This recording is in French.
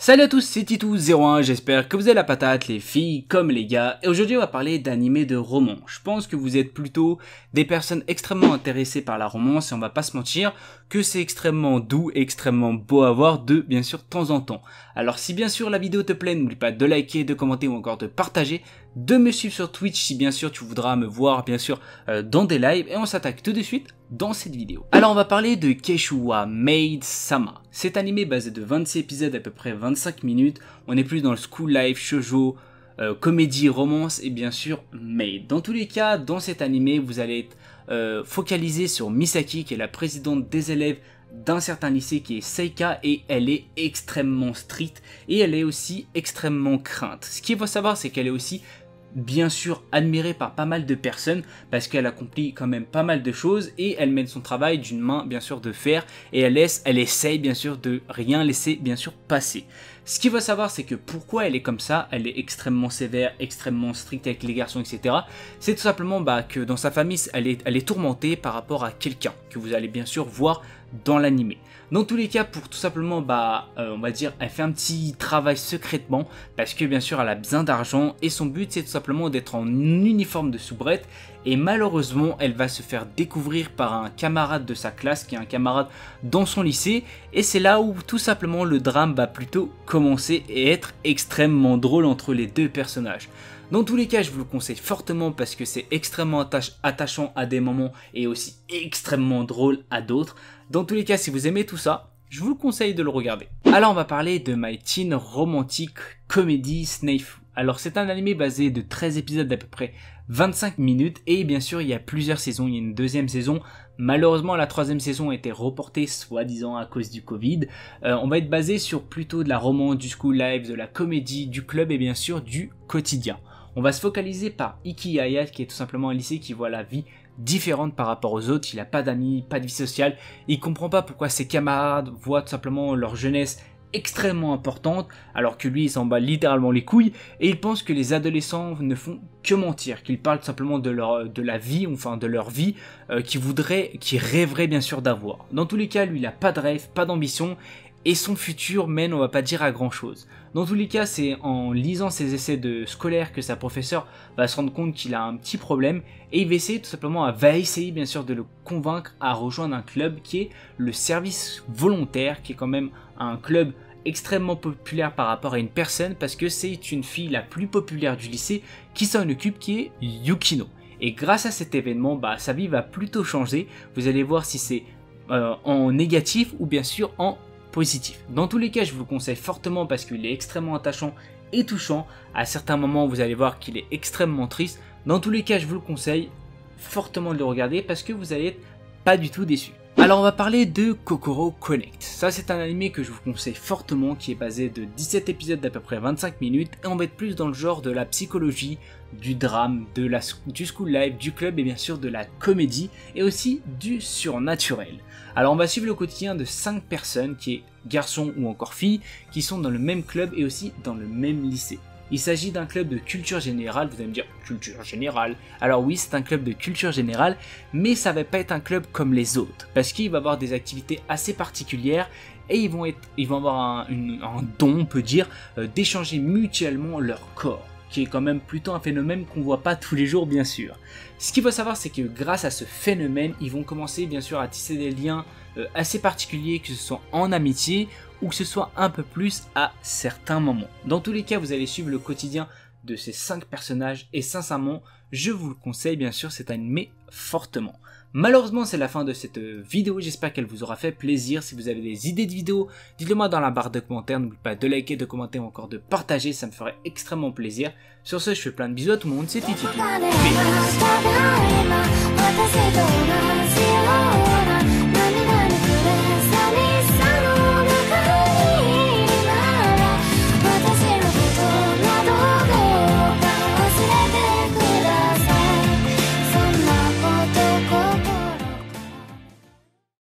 Salut à tous, c'est Titou01, j'espère que vous avez la patate, les filles comme les gars, et aujourd'hui on va parler d'animés de romans. Je pense que vous êtes plutôt des personnes extrêmement intéressées par la romance, et on va pas se mentir que c'est extrêmement doux et extrêmement beau à voir bien sûr de temps en temps. Alors si bien sûr la vidéo te plaît, n'oublie pas de liker, de commenter ou encore de partager, de me suivre sur Twitch si bien sûr tu voudras me voir bien sûr dans des lives, et on s'attaque tout de suite dans cette vidéo. Alors on va parler de Keishu wa Maid-sama. Cet animé basé de 26 épisodes à peu près 25 minutes, on est plus dans le school life, shoujo, comédie, romance et bien sûr Maid. Dans tous les cas, dans cet animé, vous allez être focalisé sur Misaki qui est la présidente des élèves d'un certain lycée qui est Seika, et elle est extrêmement stricte et elle est aussi extrêmement crainte. Ce qu'il faut savoir, c'est qu'elle est aussi bien sûr admirée par pas mal de personnes parce qu'elle accomplit quand même pas mal de choses et elle mène son travail d'une main bien sûr de fer, et elle essaye bien sûr de rien laisser bien sûr passer. Ce qu'il faut savoir, c'est que pourquoi elle est comme ça, elle est extrêmement sévère, extrêmement stricte avec les garçons, etc. C'est tout simplement que dans sa famille, elle est tourmentée par rapport à quelqu'un que vous allez bien sûr voir dans l'animé. Dans tous les cas, pour tout simplement, on va dire, elle fait un petit travail secrètement parce que bien sûr elle a besoin d'argent et son but c'est tout simplement d'être en uniforme de soubrette, et malheureusement elle va se faire découvrir par un camarade de sa classe qui est un camarade dans son lycée, et c'est là où tout simplement le drame va plutôt commencer et être extrêmement drôle entre les deux personnages. Dans tous les cas, je vous le conseille fortement parce que c'est extrêmement attachant à des moments et aussi extrêmement drôle à d'autres. Dans tous les cas, si vous aimez tout ça, je vous le conseille de le regarder. Alors on va parler de My Teen Romantic Comedy Snaifu. Alors c'est un animé basé de 13 épisodes d'à peu près 25 minutes, et bien sûr il y a plusieurs saisons, il y a une deuxième saison. Malheureusement la troisième saison a été reportée soi-disant à cause du Covid. On va être basé sur plutôt de la romance, du school life, de la comédie, du club et bien sûr du quotidien. On va se focaliser par Iki Hayat qui est tout simplement un lycée qui voit la vie différente par rapport aux autres. Il n'a pas d'amis, pas de vie sociale, il comprend pas pourquoi ses camarades voient tout simplement leur jeunesse extrêmement importante alors que lui il s'en bat littéralement les couilles, et il pense que les adolescents ne font que mentir, qu'ils parlent tout simplement de la vie, enfin de leur vie qu'ils rêveraient bien sûr d'avoir. Dans tous les cas, lui il a pas de rêve, pas d'ambition, et son futur mène, on va pas dire, à grand chose. Dans tous les cas, c'est en lisant ses essais scolaires que sa professeure va se rendre compte qu'il a un petit problème, et il va essayer tout simplement, bien sûr de le convaincre à rejoindre un club qui est le service volontaire, qui est quand même un club extrêmement populaire par rapport à une personne, parce que c'est une fille la plus populaire du lycée qui s'en occupe, qui est Yukino. Et grâce à cet événement, sa vie va plutôt changer. Vous allez voir si c'est en négatif ou bien sûr en positif. Dans tous les cas, je vous le conseille fortement parce qu'il est extrêmement attachant et touchant. À certains moments, vous allez voir qu'il est extrêmement triste. Dans tous les cas, je vous le conseille fortement de le regarder parce que vous allez être pas du tout déçu. Alors on va parler de Kokoro Connect. Ça c'est un animé que je vous conseille fortement, qui est basé de 17 épisodes d'à peu près 25 minutes, et on va être plus dans le genre de la psychologie, du drame, du school life, du club et bien sûr de la comédie et aussi du surnaturel. Alors on va suivre le quotidien de 5 personnes, qui est garçons ou encore filles, qui sont dans le même club et aussi dans le même lycée. Il s'agit d'un club de culture générale. Vous allez me dire, culture générale? Alors oui, c'est un club de culture générale, mais ça va pas être un club comme les autres, parce qu'il va avoir des activités assez particulières, et ils vont avoir un don, on peut dire, d'échanger mutuellement leur corps, qui est quand même plutôt un phénomène qu'on voit pas tous les jours bien sûr. Ce qu'il faut savoir, c'est que grâce à ce phénomène, ils vont commencer bien sûr à tisser des liens assez particuliers, que ce soit en amitié ou que ce soit un peu plus à certains moments. Dans tous les cas, vous allez suivre le quotidien de ces 5 personnages, et sincèrement, je vous le conseille bien sûr, cet animé fortement. Malheureusement, c'est la fin de cette vidéo, j'espère qu'elle vous aura fait plaisir. Si vous avez des idées de vidéos, dites-le moi dans la barre de commentaires, n'oubliez pas de liker, de commenter ou encore de partager, ça me ferait extrêmement plaisir. Sur ce, je fais plein de bisous à tout le monde, c'était Titi.